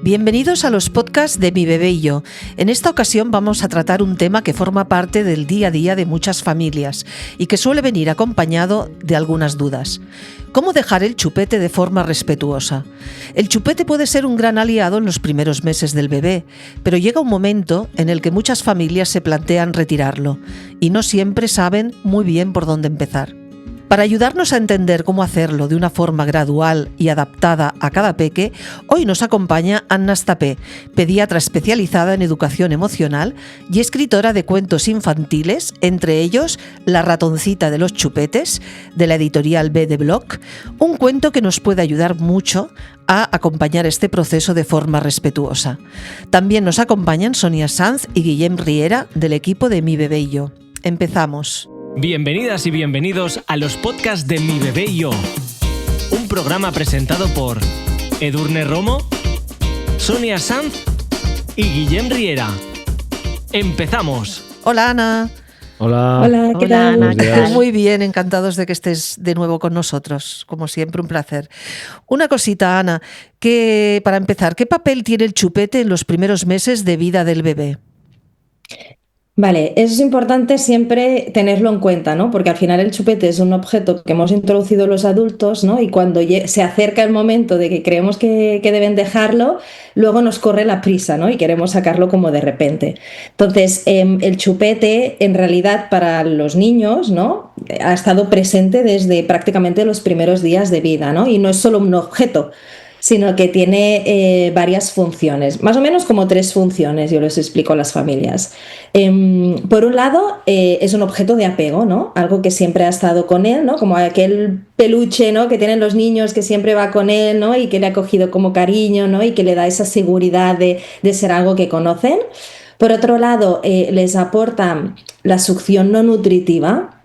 Bienvenidos a los podcasts de Mi Bebé y Yo. En esta ocasión vamos a tratar un tema que forma parte del día a día de muchas familias y que suele venir acompañado de algunas dudas. ¿Cómo dejar el chupete de forma respetuosa? El chupete puede ser un gran aliado en los primeros meses del bebé, pero llega un momento en el que muchas familias se plantean retirarlo y no siempre saben muy bien por dónde empezar. Para ayudarnos a entender cómo hacerlo de una forma gradual y adaptada a cada peque, hoy nos acompaña Anna Estapé, pediatra especializada en educación emocional y escritora de cuentos infantiles, entre ellos La ratoncita de los chupetes, de la editorial B de Block, un cuento que nos puede ayudar mucho a acompañar este proceso de forma respetuosa. También nos acompañan Sonia Sanz y Guillem Riera, del equipo de Mi Bebé y Yo. Empezamos. Bienvenidas y bienvenidos a los podcasts de Mi Bebé y Yo. Un programa presentado por Edurne Romo, Sonia Sanz y Guillem Riera. ¡Empezamos! Hola, Ana. Hola. Hola, ¿qué tal? Ana, Muy bien, encantados de que estés de nuevo con nosotros. Como siempre, un placer. Una cosita, Ana, que para empezar, ¿qué papel tiene el chupete en los primeros meses de vida del bebé? Vale, eso es importante siempre tenerlo en cuenta, ¿no? Porque al final el chupete es un objeto que hemos introducido los adultos, ¿no? Y cuando se acerca el momento de que creemos que deben dejarlo, luego nos corre la prisa, ¿no? Y queremos sacarlo como de repente. Entonces, el chupete, en realidad, para los niños, ¿no? Ha estado presente desde prácticamente los primeros días de vida, ¿no? Y no es solo un objeto, sino que tiene varias funciones, más o menos como 3 funciones, yo les explico a las familias. Por un lado, es un objeto de apego, ¿no? Algo que siempre ha estado con él, ¿no? Como aquel peluche, ¿no? Que tienen los niños que siempre va con él, ¿no? Y que le ha cogido como cariño, ¿no? Y que le da esa seguridad de ser algo que conocen. Por otro lado, les aporta la succión no nutritiva.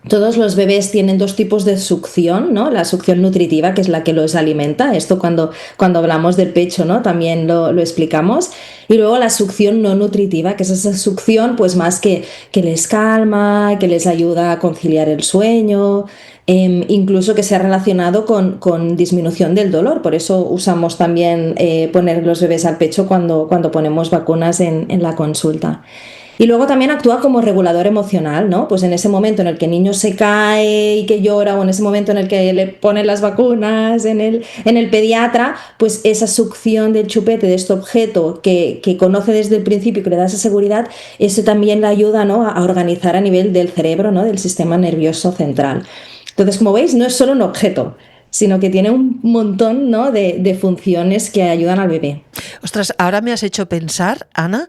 Todos los bebés tienen 2 tipos de succión, ¿no? La succión nutritiva, que es la que los alimenta, esto cuando hablamos del pecho, ¿no? También lo explicamos, y luego la succión no nutritiva, que es esa succión pues más que les calma, que les ayuda a conciliar el sueño, incluso que se ha relacionado con disminución del dolor. Por eso usamos también poner los bebés al pecho cuando ponemos vacunas en la consulta. Y luego también actúa como regulador emocional, ¿no? Pues en ese momento en el que el niño se cae y que llora, o en ese momento en el que le ponen las vacunas en el pediatra, pues esa succión del chupete, de este objeto que conoce desde el principio y que le da esa seguridad, eso también le ayuda, ¿no? a organizar a nivel del cerebro, ¿no? Del sistema nervioso central. Entonces, como veis, no es solo un objeto, sino que tiene un montón, ¿no? de funciones que ayudan al bebé. Ostras, ahora me has hecho pensar, Ana,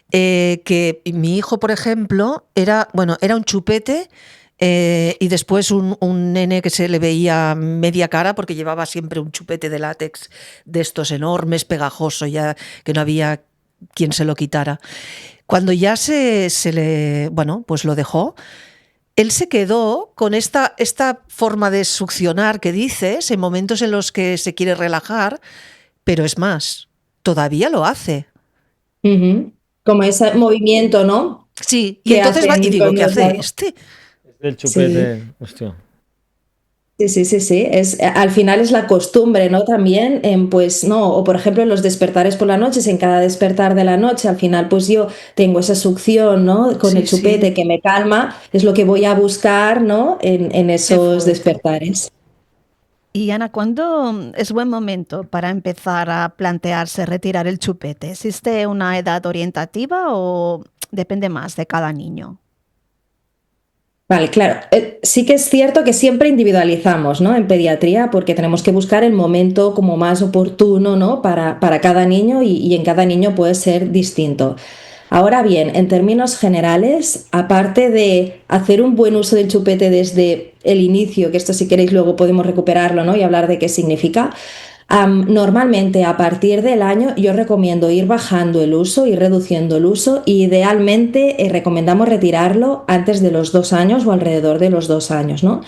que mi hijo, por ejemplo, era un chupete y después un nene que se le veía media cara porque llevaba siempre un chupete de látex de estos enormes, pegajoso, ya que no había quien se lo quitara. Cuando ya se le, pues lo dejó, él se quedó con esta forma de succionar que dices en momentos en los que se quiere relajar, pero es más, todavía lo hace. Uh-huh. Como ese movimiento, ¿no? Sí, y entonces va y digo, ¿qué hace este? Es del chupete, Sí. hostia. Sí. Al final es la costumbre, ¿no? También, pues, no, o por ejemplo en los despertares por la noche, en cada despertar de la noche, al final pues yo tengo esa succión, ¿no? Con el chupete que me calma, es lo que voy a buscar, ¿no? En esos despertares. Y Ana, ¿cuándo es buen momento para empezar a plantearse retirar el chupete? ¿Existe una edad orientativa o depende más de cada niño? Vale, claro. Sí que es cierto que siempre individualizamos, ¿no? En pediatría, porque tenemos que buscar el momento como más oportuno, ¿no? Para cada niño y en cada niño puede ser distinto. Ahora bien, en términos generales, aparte de hacer un buen uso del chupete desde el inicio, que esto si queréis luego podemos recuperarlo, ¿no? Y hablar de qué significa, normalmente a partir del año yo recomiendo ir bajando el uso, ir reduciendo el uso, y idealmente recomendamos retirarlo antes de los 2 años o alrededor de los 2 años, ¿no?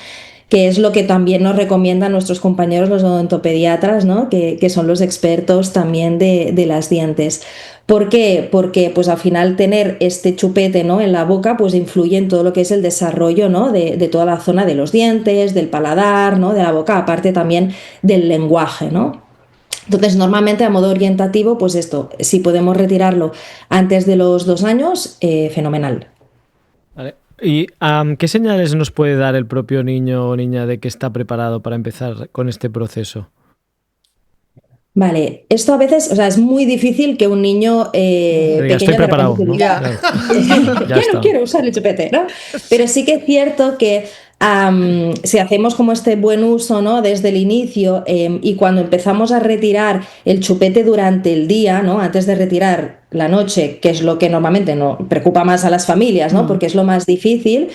Que es lo que también nos recomiendan nuestros compañeros los odontopediatras, ¿no? Que son los expertos también de las dientes. ¿Por qué? Porque pues al final tener este chupete, ¿no? en la boca pues influye en todo lo que es el desarrollo, ¿no? de toda la zona de los dientes, del paladar, ¿no? de la boca, aparte también del lenguaje, ¿no? Entonces, normalmente a modo orientativo, pues esto, si podemos retirarlo antes de los 2 años, fenomenal. Vale. ¿Y qué señales nos puede dar el propio niño o niña de que está preparado para empezar con este proceso? Vale, esto a veces, o sea, es muy difícil que un niño pequeño Estoy preparado, de repente ¿no? diga, Claro. Ya está. quiero usar el chupete, ¿no? Pero sí que es cierto que si hacemos como este buen uso, ¿no? Desde el inicio y cuando empezamos a retirar el chupete durante el día, ¿no? Antes de retirar la noche, que es lo que normalmente no preocupa más a las familias, ¿no? Porque es lo más difícil.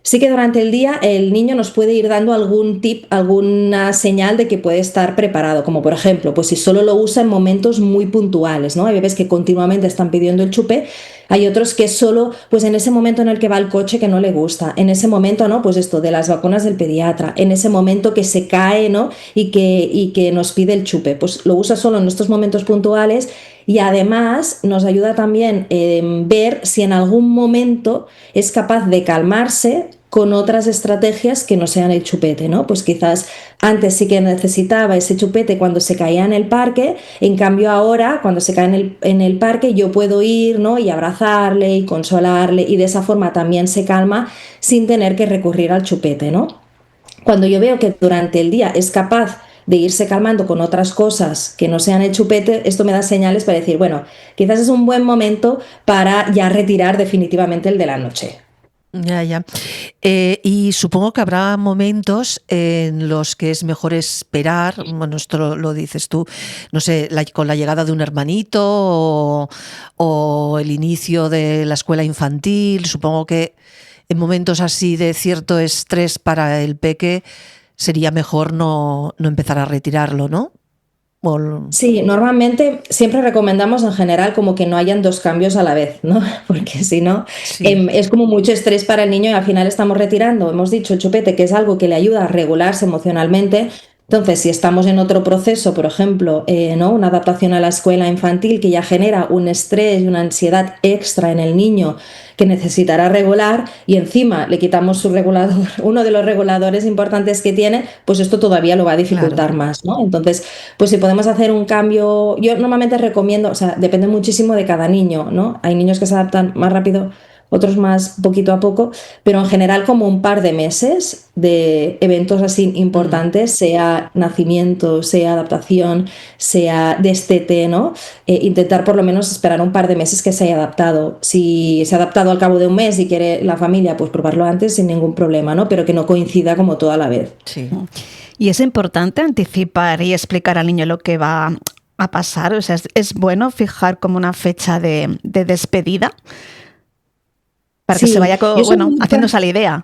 Sí que durante el día el niño nos puede ir dando algún tip, alguna señal de que puede estar preparado, como por ejemplo, pues si solo lo usa en momentos muy puntuales, ¿no? Hay bebés que continuamente están pidiendo el chupe, hay otros que solo, pues en ese momento en el que va al coche que no le gusta, en ese momento, ¿no? Pues esto de las vacunas del pediatra, en ese momento que se cae, ¿no? Y que nos pide el chupe, pues lo usa solo en estos momentos puntuales. Y además nos ayuda también ver si en algún momento es capaz de calmarse con otras estrategias que no sean el chupete, ¿no? Pues quizás antes sí que necesitaba ese chupete cuando se caía en el parque, en cambio ahora cuando se cae en el parque yo puedo ir, ¿no? Y abrazarle y consolarle y de esa forma también se calma sin tener que recurrir al chupete, ¿no? Cuando yo veo que durante el día es capaz de irse calmando con otras cosas que no sean el chupete, esto me da señales para decir, bueno, quizás es un buen momento para ya retirar definitivamente el de la noche. Ya. Y supongo que habrá momentos en los que es mejor esperar, bueno, esto lo dices tú, no sé, con la llegada de un hermanito o el inicio de la escuela infantil. Supongo que en momentos así de cierto estrés para el peque sería mejor no empezar a retirarlo, ¿no? Sí, normalmente siempre recomendamos en general como que no hayan 2 cambios a la vez, ¿no? Porque si no, Sí. es como mucho estrés para el niño y al final estamos retirando, hemos dicho el chupete, que es algo que le ayuda a regularse emocionalmente. Entonces, si estamos en otro proceso, por ejemplo, ¿no? Una adaptación a la escuela infantil que ya genera un estrés y una ansiedad extra en el niño que necesitará regular y encima le quitamos su regulador, uno de los reguladores importantes que tiene, pues esto todavía lo va a dificultar más, ¿no? Entonces, pues si podemos hacer un cambio, yo normalmente recomiendo, o sea, depende muchísimo de cada niño, ¿no? Hay niños que se adaptan más rápido, otros más poquito a poco, pero en general como un par de meses de eventos así importantes, sea nacimiento, sea adaptación, sea destete, ¿no? Intentar por lo menos esperar un par de meses que se haya adaptado. Si se ha adaptado al cabo de un mes y quiere la familia, pues probarlo antes sin ningún problema, ¿no? Pero que no coincida como toda la vez. Sí. Y es importante anticipar y explicar al niño lo que va a pasar. O sea, es bueno fijar como una fecha de despedida para que se vaya haciéndose la idea.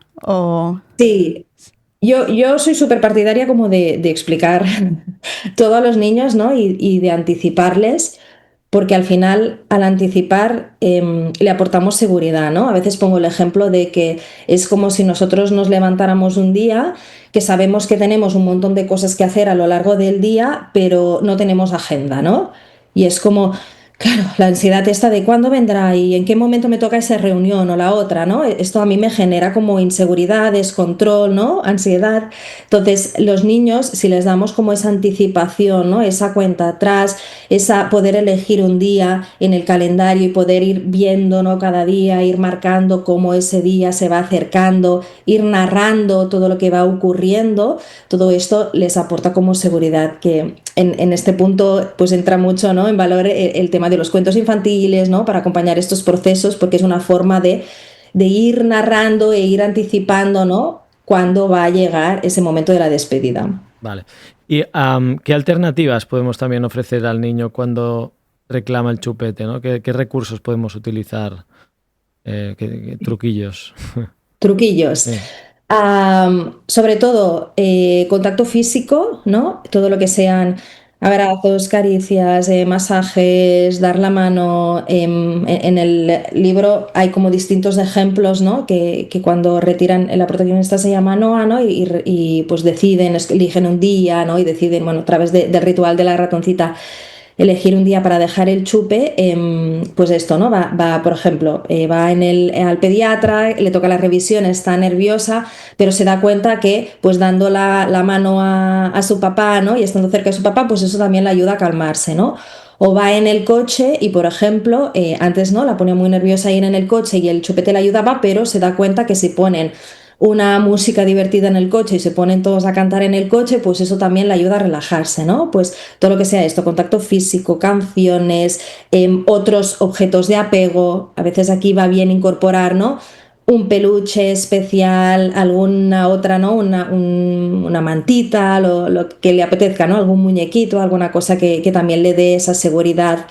Sí, yo soy súper partidaria como de explicar todo a los niños, ¿no? Y de anticiparles, porque al final, al anticipar, le aportamos seguridad, ¿no? A veces pongo el ejemplo de que es como si nosotros nos levantáramos un día que sabemos que tenemos un montón de cosas que hacer a lo largo del día, pero no tenemos agenda, ¿no? Y es como, claro, la ansiedad esta de cuándo vendrá y en qué momento me toca esa reunión o la otra, ¿no? Esto a mí me genera como inseguridad, descontrol, ¿no? Ansiedad. Entonces, los niños, si les damos como esa anticipación, ¿no? Esa cuenta atrás, esa poder elegir un día en el calendario y poder ir viendo, ¿no? Cada día, ir marcando cómo ese día se va acercando, ir narrando todo lo que va ocurriendo, todo esto les aporta como seguridad, que en este punto pues entra mucho, ¿no? En valor el tema de los cuentos infantiles, ¿no? Para acompañar estos procesos, porque es una forma de ir narrando e ir anticipando, ¿no? Cuándo va a llegar ese momento de la despedida. Vale. ¿Y qué alternativas podemos también ofrecer al niño cuando reclama el chupete, ¿no? ¿Qué recursos podemos utilizar? ¿Qué truquillos? Truquillos. Sí. Sobre todo contacto físico, ¿no? Todo lo que sean abrazos, caricias, masajes, dar la mano. En el libro hay como distintos ejemplos, ¿no? Que cuando retiran la protagonista se llama Noah, ¿no? Y pues eligen un día, ¿no? Y deciden, bueno, a través del ritual de la ratoncita, elegir un día para dejar el chupe, pues esto, ¿no? Va, por ejemplo, va al pediatra, le toca la revisión, está nerviosa, pero se da cuenta que pues dando la mano a su papá, ¿no? Y estando cerca de su papá, pues eso también le ayuda a calmarse, ¿no? O va en el coche y, por ejemplo, antes no, la ponía muy nerviosa ir en el coche y el chupete le ayudaba, pero se da cuenta que si ponen una música divertida en el coche y se ponen todos a cantar en el coche, pues eso también le ayuda a relajarse, ¿no? Pues todo lo que sea esto, contacto físico, canciones, otros objetos de apego. A veces aquí va bien incorporar, ¿no? Un peluche especial, alguna otra, ¿no? Una mantita, lo que le apetezca, ¿no? Algún muñequito, alguna cosa que también le dé esa seguridad.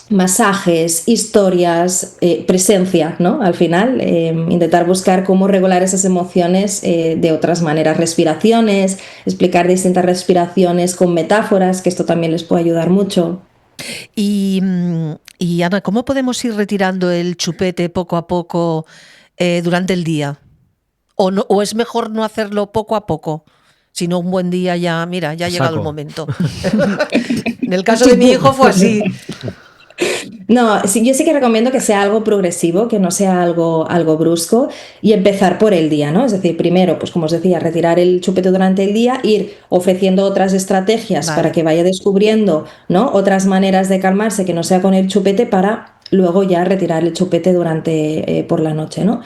Masajes, historias, presencia, ¿no? Al final, intentar buscar cómo regular esas emociones de otras maneras, respiraciones, explicar distintas respiraciones con metáforas, que esto también les puede ayudar mucho. Y Ana, ¿cómo podemos ir retirando el chupete poco a poco durante el día? ¿O es mejor no hacerlo poco a poco? Sino un buen día ya, mira, ya ha llegado el momento. En el caso de mi hijo fue así. No, sí, yo sí que recomiendo que sea algo progresivo, que no sea algo brusco y empezar por el día, ¿no? Es decir, primero, pues como os decía, retirar el chupete durante el día, ir ofreciendo otras estrategias para que vaya descubriendo, ¿no? Otras maneras de calmarse que no sea con el chupete para luego ya retirar el chupete durante por la noche, ¿no?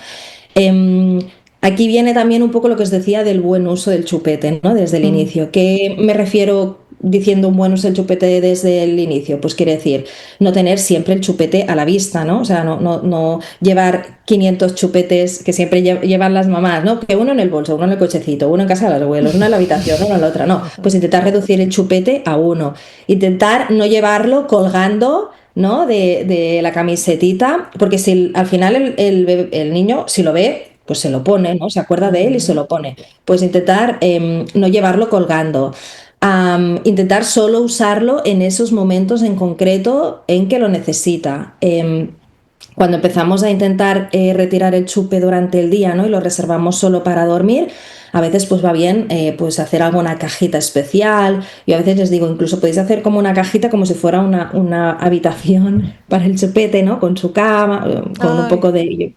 Aquí viene también un poco lo que os decía del buen uso del chupete, ¿no? Desde el inicio. ¿Qué me refiero diciendo un buen uso del chupete desde el inicio? Pues quiere decir no tener siempre el chupete a la vista, ¿no? O sea, no llevar 500 chupetes que siempre llevan las mamás, ¿no? Que uno en el bolso, uno en el cochecito, uno en casa de los abuelos, uno en la habitación, uno en la otra, no. Pues intentar reducir el chupete a uno. Intentar no llevarlo colgando, ¿no? de la camisetita, porque si al final el niño, si lo ve, pues se lo pone, ¿no? Se acuerda de él y se lo pone. Pues intentar no llevarlo colgando. Intentar solo usarlo en esos momentos en concreto en que lo necesita. Cuando empezamos a intentar retirar el chupe durante el día, ¿no? Y lo reservamos solo para dormir, a veces pues va bien pues hacer alguna cajita especial. Yo a veces les digo, incluso podéis hacer como una cajita como si fuera una habitación para el chupete, ¿no? Con su cama, con un poco de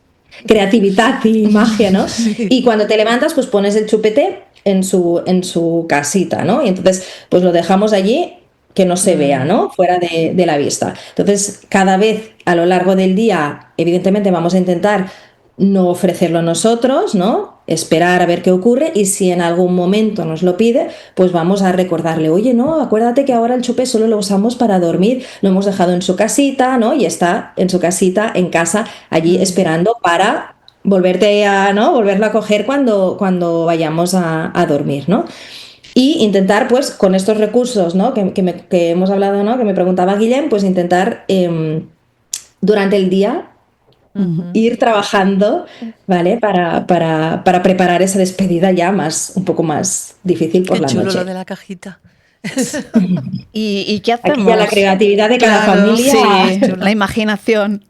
creatividad y magia, ¿no? Sí. Y cuando te levantas, pues pones el chupete en su casita, ¿no? Y entonces, pues lo dejamos allí, que no se vea, ¿no? Fuera de la vista. Entonces, cada vez a lo largo del día, evidentemente vamos a intentar no ofrecerlo nosotros, ¿no? Esperar a ver qué ocurre y si en algún momento nos lo pide, pues vamos a recordarle, oye, no, acuérdate que ahora el chupe solo lo usamos para dormir, lo hemos dejado en su casita, ¿no? Y está en su casita, en casa, allí esperando para volverlo a coger cuando vayamos a dormir, ¿no? Y intentar, pues, con estos recursos, ¿no? que hemos hablado, ¿no? Que me preguntaba Guillem, pues intentar durante el día ir trabajando, ¿vale? Para preparar esa despedida ya un poco más difícil por la noche. Qué chulo lo de la cajita. ¿Y qué hacemos? Aquí ya la creatividad de cada familia. Sí, la imaginación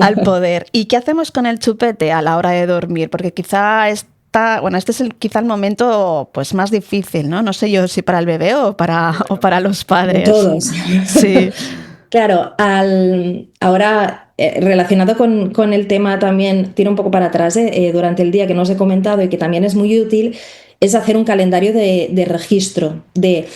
al poder. ¿Y qué hacemos con el chupete a la hora de dormir? Porque quizá este es quizá el momento pues más difícil, ¿no? No sé yo si para el bebé o para los padres. Todos. Sí. Claro, ahora relacionado con el tema también, tiro un poco para atrás, durante el día que no os he comentado y que también es muy útil, es hacer un calendario de registro de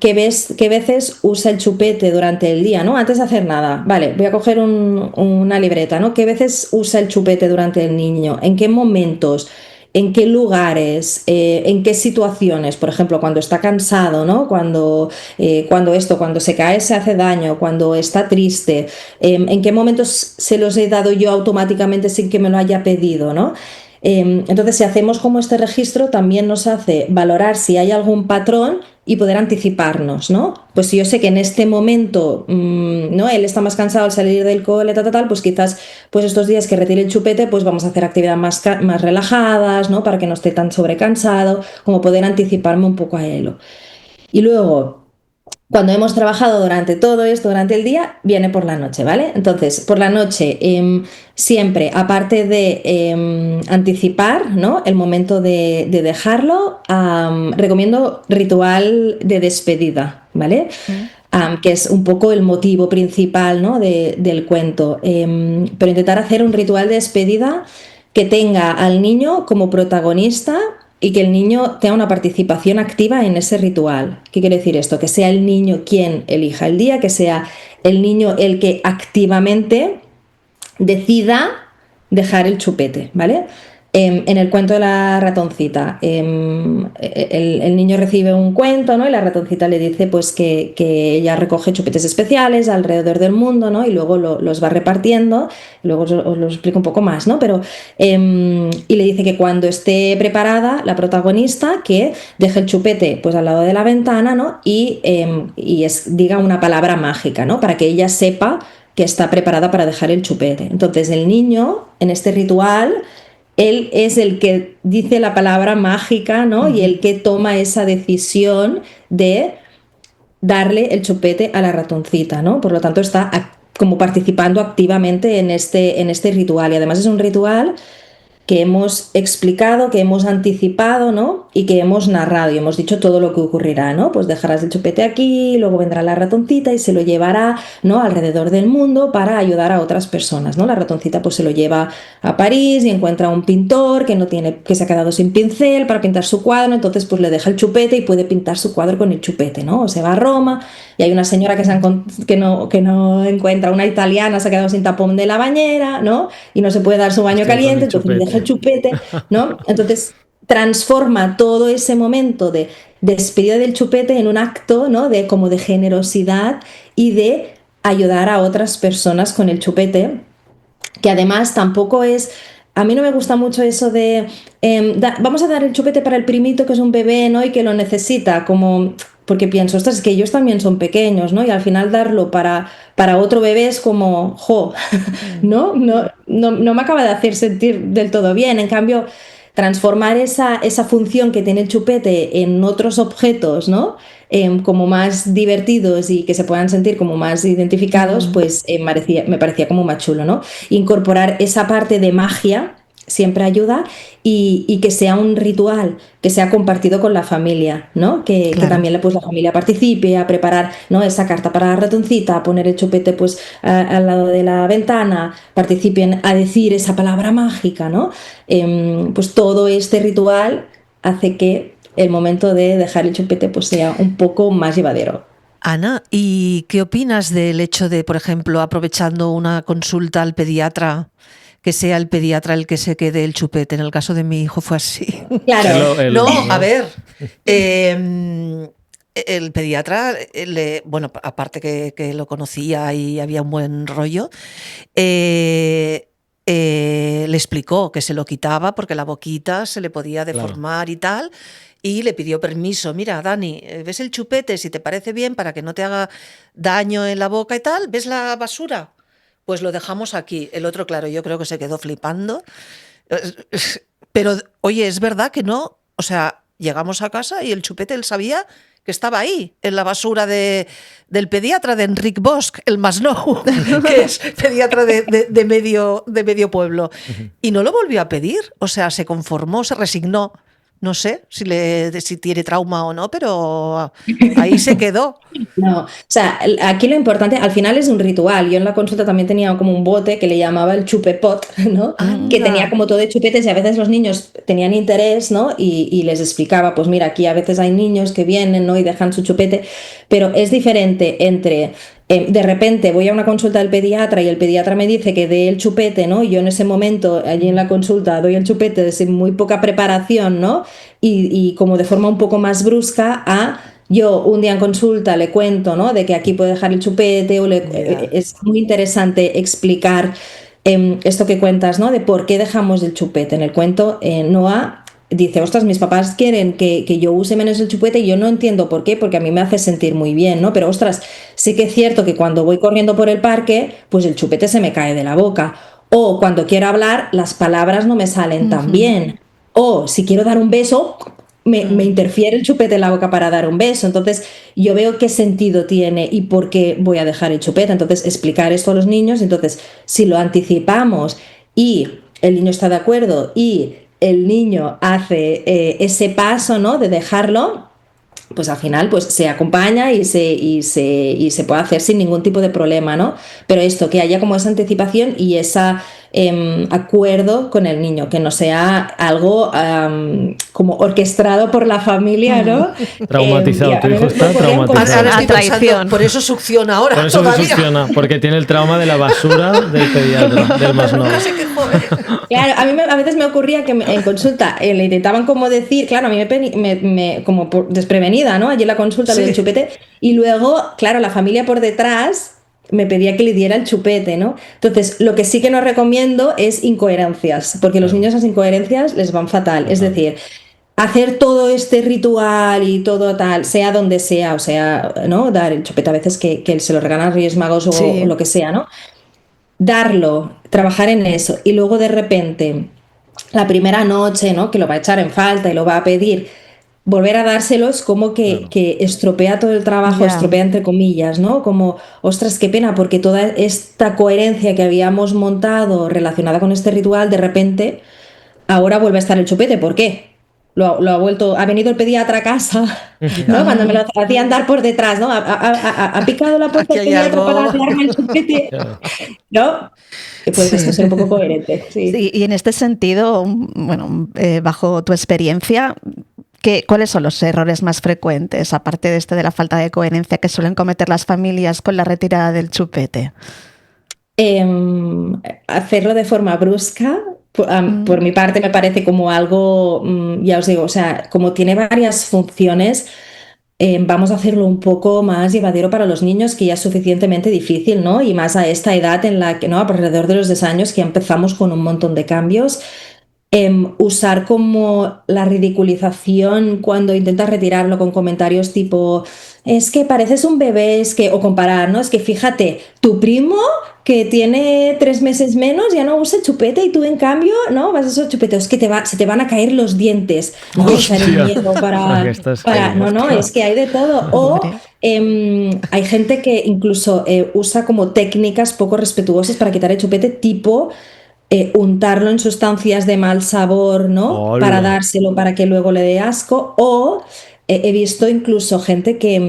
qué veces usa el chupete durante el día, ¿no? Antes de hacer nada, vale, voy a coger una libreta, ¿no? ¿Qué veces usa el chupete durante el niño? ¿En qué momentos? ¿En qué lugares? ¿En qué situaciones? Por ejemplo, cuando está cansado, ¿no? Cuando se cae se hace daño, cuando está triste. ¿En qué momentos se los he dado yo automáticamente sin que me lo haya pedido, ¿no? Entonces, si hacemos como este registro, también nos hace valorar si hay algún patrón y poder anticiparnos, ¿no? Pues si yo sé que en este momento, ¿no? Él está más cansado al salir del cole, pues quizás pues estos días que retire el chupete, pues vamos a hacer actividades más relajadas, ¿no? Para que no esté tan sobrecansado, como poder anticiparme un poco a él. Y luego, cuando hemos trabajado durante todo esto, durante el día, viene por la noche, ¿vale? Entonces, por la noche, siempre, aparte de anticipar, ¿no? El momento de dejarlo, recomiendo ritual de despedida, ¿vale? Que es un poco el motivo principal, ¿no? del cuento. Pero intentar hacer un ritual de despedida que tenga al niño como protagonista y que el niño tenga una participación activa en ese ritual. ¿Qué quiere decir esto? Que sea el niño quien elija el día, que sea el niño el que activamente decida dejar el chupete, ¿vale? En el cuento de la ratoncita, el niño recibe un cuento, ¿no? Y la ratoncita le dice pues que ella recoge chupetes especiales alrededor del mundo, ¿no? Y luego los va repartiendo. Luego os lo explico un poco más, ¿no? Pero, y le dice que cuando esté preparada la protagonista, que deje el chupete pues al lado de la ventana, ¿no? Y diga una palabra mágica, ¿no? Para que ella sepa que está preparada para dejar el chupete. Entonces el niño, en este ritual, él es el que dice la palabra mágica, ¿no? Y el que toma esa decisión de darle el chupete a la ratoncita, ¿no? Por lo tanto, está como participando activamente en este ritual. Y además es un ritual que hemos explicado, que hemos anticipado, ¿no? Y que hemos narrado y hemos dicho todo lo que ocurrirá, ¿no? Pues dejarás el chupete aquí, luego vendrá la ratoncita y se lo llevará, ¿no? Alrededor del mundo para ayudar a otras personas, ¿no? La ratoncita pues se lo lleva a París y encuentra a un pintor que se ha quedado sin pincel para pintar su cuadro, entonces pues le deja el chupete y puede pintar su cuadro con el chupete, ¿no? O se va a Roma y hay una señora que no encuentra, una italiana se ha quedado sin tapón de la bañera, ¿no? Y no se puede dar su baño caliente, entonces le deja el chupete, ¿no? Entonces transforma todo ese momento de despedida del chupete en un acto, ¿no? Como de generosidad y de ayudar a otras personas con el chupete, que además tampoco es... A mí no me gusta mucho eso de vamos a dar el chupete para el primito que es un bebé, ¿no? Y que lo necesita, como... Porque pienso, ostras, es que ellos también son pequeños, ¿no? Y al final darlo para otro bebé es como, ¿no? No me acaba de hacer sentir del todo bien. En cambio, transformar esa función que tiene el chupete en otros objetos, ¿no? Como más divertidos y que se puedan sentir como más identificados, pues me parecía como más chulo, ¿no? Incorporar esa parte de magia siempre ayuda y que sea un ritual que sea compartido con la familia, ¿no? Que también pues, la familia participe a preparar, ¿no? Esa carta para la ratoncita, a poner el chupete pues al lado de la ventana, participen a decir esa palabra mágica, ¿no? Pues todo este ritual hace que el momento de dejar el chupete pues sea un poco más llevadero. Ana, ¿y qué opinas del hecho de, por ejemplo, aprovechando una consulta al pediatra, que sea el pediatra el que se quede el chupete? En el caso de mi hijo fue así. Claro. A ver, el pediatra, bueno, aparte que lo conocía y había un buen rollo, le explicó que se lo quitaba porque la boquita se le podía deformar y tal, y le pidió permiso. Mira, Dani, ¿ves el chupete? Si te parece bien, para que no te haga daño en la boca y tal, ¿ves la basura? Pues lo dejamos aquí. El otro, claro, yo creo que se quedó flipando. Pero, oye, es verdad que no. O sea, llegamos a casa y el chupete él sabía que estaba ahí, en la basura del pediatra de Enric Bosch, el Masnou, que es pediatra de medio pueblo. Y no lo volvió a pedir. O sea, se conformó, se resignó. No sé si tiene trauma o no, pero ahí se quedó. No, o sea, aquí lo importante, al final es un ritual. Yo en la consulta también tenía como un bote que le llamaba el chupepot, ¿no? Que tenía como todo de chupetes y a veces los niños tenían interés, ¿no? Y les explicaba, pues mira, aquí a veces hay niños que vienen, ¿no? Y dejan su chupete, pero es diferente entre... de repente voy a una consulta del pediatra y el pediatra me dice que dé el chupete, ¿no? Y yo en ese momento, allí en la consulta, doy el chupete sin muy poca preparación, ¿no? Y como de forma un poco más brusca yo un día en consulta le cuento, ¿no? De que aquí puede dejar el chupete es muy interesante explicar esto que cuentas, ¿no? De por qué dejamos el chupete. En el cuento, Noah dice, ostras, mis papás quieren que yo use menos el chupete y yo no entiendo por qué, porque a mí me hace sentir muy bien, ¿no? Pero ostras, sí que es cierto que cuando voy corriendo por el parque, pues el chupete se me cae de la boca. O cuando quiero hablar, las palabras no me salen tan bien. O si quiero dar un beso, me interfiere el chupete en la boca para dar un beso. Entonces yo veo qué sentido tiene y por qué voy a dejar el chupete. Entonces explicar esto a los niños. Entonces si lo anticipamos y el niño está de acuerdo y el niño hace ese paso, ¿no? De dejarlo, pues al final pues se acompaña y se puede hacer sin ningún tipo de problema, ¿no? Pero esto, que haya como esa anticipación y esa acuerdo con el niño, que no sea algo como orquestado por la familia, ¿no? Traumatizado, tu hijo está traumatizado. Ahora estoy pensando, traición. por eso succiona ahora. Por eso me succiona, porque tiene el trauma de la basura del pediatra, del más nuevo. Claro, a mí a veces me ocurría que en consulta le intentaban como decir, claro, a mí me como desprevenida, ¿no? Allí en la consulta lo del chupete, y luego, claro, la familia por detrás me pedía que le diera el chupete, ¿no? Entonces, lo que sí que no recomiendo es incoherencias, porque los niños las incoherencias les van fatal. Es decir, hacer todo este ritual y todo tal, sea donde sea, o sea, ¿no? Dar el chupete a veces que se lo regalan a Reyes Magos o lo que sea, ¿no? Darlo, trabajar en eso, y luego de repente, la primera noche, ¿no? Que lo va a echar en falta y lo va a pedir, volver a dárselos como que estropea todo el trabajo, estropea entre comillas, ¿no? Como, ostras, qué pena, porque toda esta coherencia que habíamos montado relacionada con este ritual, de repente, ahora vuelve a estar el chupete. ¿Por qué? Ha venido el pediatra a casa, ¿no? Cuando me lo hacían dar por detrás, ¿no? Ha picado la puerta el pediatra para darme el chupete, ¿no? Pues esto es un poco coherente. Sí, y en este sentido, bueno, bajo tu experiencia, ¿cuáles son los errores más frecuentes, aparte de la falta de coherencia que suelen cometer las familias con la retirada del chupete? Hacerlo de forma brusca, por mi parte, me parece como algo, ya os digo, o sea, como tiene varias funciones, vamos a hacerlo un poco más llevadero para los niños, que ya es suficientemente difícil, ¿no? Y más a esta edad en la que, ¿no? Alrededor de los 2 años, que ya empezamos con un montón de cambios. Usar como la ridiculización cuando intentas retirarlo con comentarios tipo, es que pareces un bebé, o comparar, ¿no? Es que fíjate, tu primo que tiene 3 meses menos ya no usa chupete y tú en cambio, ¿no? Vas a usar chupete, es que se te van a caer los dientes. No echar el miedo no, es que hay de todo. O hay gente que incluso usa como técnicas poco respetuosas para quitar el chupete, tipo untarlo en sustancias de mal sabor, ¿no? Hola. Para dárselo para que luego le dé asco. O he visto incluso gente que,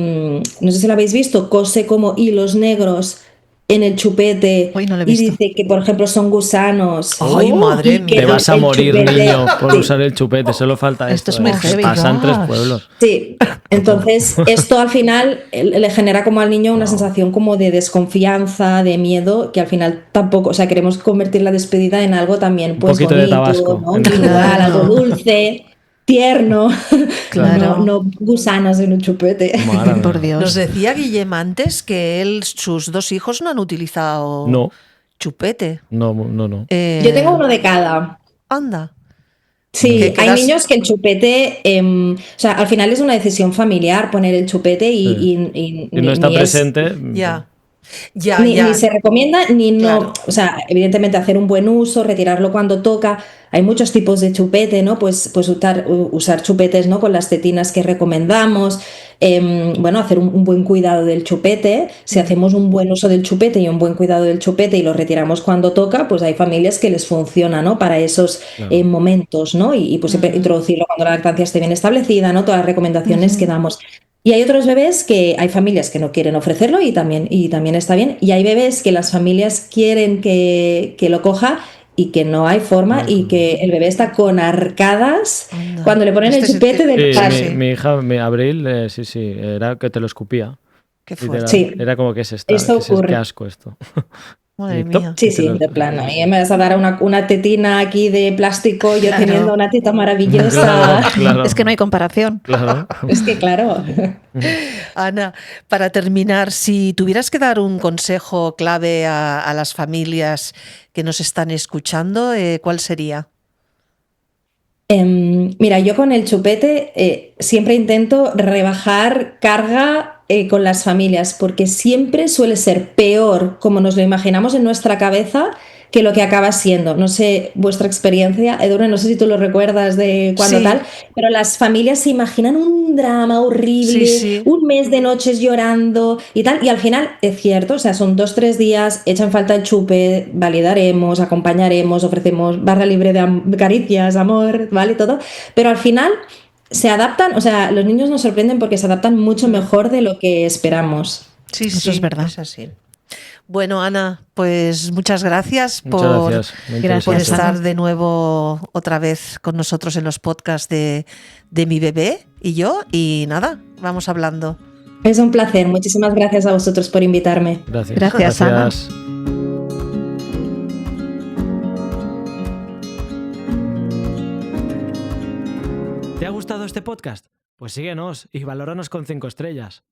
no sé si lo habéis visto, cose como hilos negros en el chupete. Uy, no lo he y visto. dice que, por ejemplo, son gusanos. Ay, madre y que mía. Te vas a el morir, chupete- niño, por Sí. usar el chupete. Solo falta Esto esto. es muy heavy. Pasa en 3 pueblos. Sí, entonces esto al final le genera como al niño una sensación como de desconfianza, de miedo, que al final tampoco, o sea, queremos convertir la despedida en algo también pues poquito de bonito, tabasco. ¿no? Individual, algo dulce, tierno, Claro. no gusanos en un chupete. Madre mía. Por Dios. Nos decía Guillem antes que sus 2 hijos no han utilizado No. chupete. No. Yo tengo uno de cada. Anda. Sí, Que hay quedas- niños que el chupete, o sea, al final es una decisión familiar poner el chupete y Si no está ni es- presente, Ya. Ya, Ni ya. se recomienda ni no, Claro. o sea, evidentemente hacer un buen uso, retirarlo cuando toca. Hay muchos tipos de chupete, ¿no? Pues usar chupetes, ¿no? Con las tetinas que recomendamos. Bueno, hacer un buen cuidado del chupete. Si hacemos un buen uso del chupete y un buen cuidado del chupete y lo retiramos cuando toca, pues hay familias que les funciona, ¿no? Para esos momentos, ¿no? Y pues siempre introducirlo cuando la lactancia esté bien establecida, ¿no? Todas las recomendaciones que damos. Y hay otros bebés que hay familias que no quieren ofrecerlo y también está bien. Y hay bebés que las familias quieren que lo coja y que no hay forma y que el bebé está con arcadas Anda. cuando le ponen el chupete de Sí, pase. mi hija, Abril, sí, era que te lo escupía. Qué Literal. fuerte. Sí. Era como que es Esto ocurre. qué asco esto. Madre Y top. mía. Sí, sí, de plano. Y me vas a dar una tetina aquí de plástico, yo Claro. teniendo una teta maravillosa. Claro. Es que no hay comparación. Claro. Es que claro. Ana, para terminar, si tuvieras que dar un consejo clave a las familias que nos están escuchando, ¿cuál sería? Mira, yo con el chupete siempre intento rebajar carga con las familias, porque siempre suele ser peor como nos lo imaginamos en nuestra cabeza que lo que acaba siendo. No sé, vuestra experiencia, Edurne, no sé si tú lo recuerdas de cuando Sí. tal, pero las familias se imaginan un drama horrible, Sí, sí. un mes de noches llorando y tal, y al final es cierto, o sea, son 2-3 días, echan falta el chupe, validaremos, acompañaremos, ofrecemos barra libre de caricias, amor, ¿vale? Todo, pero al final se adaptan, o sea, los niños nos sorprenden porque se adaptan mucho mejor de lo que esperamos. Sí, Eso sí, es verdad. es así. Bueno, Ana, pues muchas gracias Muchas gracias. Muy Gracias, por interesante. estar Ana. de nuevo otra vez con nosotros en los podcasts de mi bebé y yo. Y nada, vamos hablando. Es un placer. Muchísimas gracias a vosotros por invitarme. Gracias. Gracias, Ana. Gracias. ¿Te ha gustado este podcast? Pues síguenos y valóranos con 5 estrellas.